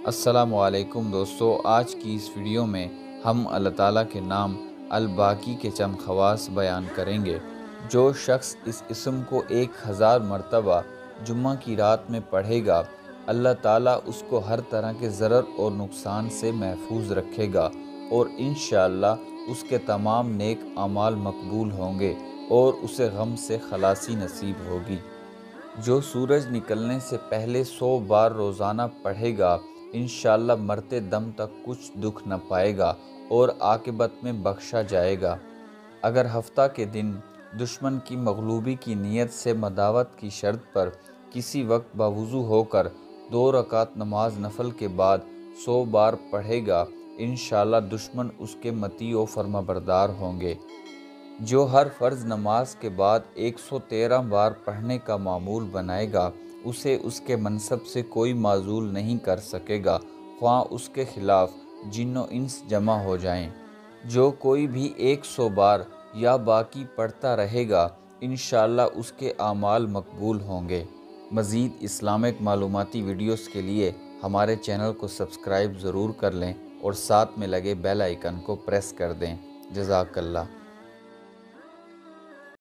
अस्सलामुअलैकुम दोस्तों, आज की इस वीडियो में हम अल्लाह ताला के नाम अल बाकी के चंद ख़वास बयान करेंगे। जो शख्स इस इस्म को 1000 मरतबा जुम्मा की रात में पढ़ेगा, अल्लाह ताला उसको हर तरह के ज़रर और नुकसान से महफूज रखेगा और इंशाअल्लाह उसके तमाम नेक अमाल मकबूल होंगे और उसे गम से खलासी नसीब होगी। जो सूरज निकलने से पहले 100 बार रोज़ाना पढ़ेगा, इंशाअल्लाह मरते दम तक कुछ दुख न पाएगा और आक़िबत में बख्शा जाएगा। अगर हफ्ता के दिन दुश्मन की मगलूबी की नीयत से मदावत की शर्त पर किसी वक्त बावुज़ू होकर 2 रकात नमाज नफल के बाद 100 बार पढ़ेगा, इंशाअल्लाह दुश्मन उसके मती व फर्माबरदार होंगे। जो हर फ़र्ज़ नमाज के बाद 113 बार पढ़ने का मामूल बनाएगा, उसे उसके मनसब से कोई माजूल नहीं कर सकेगा, ख्वाह उसके ख़िलाफ़ जिन्न व इंस जमा हो जाएं। जो कोई भी 100 बार या बाकी पढ़ता रहेगा, इंशाअल्लाह उसके आमाल मकबूल होंगे। मज़ीद इस्लामिक मालूमाती वीडियोस के लिए हमारे चैनल को सब्सक्राइब ज़रूर कर लें और साथ में लगे बेल आइकन को प्रेस कर दें। जज़ाकल्लाह।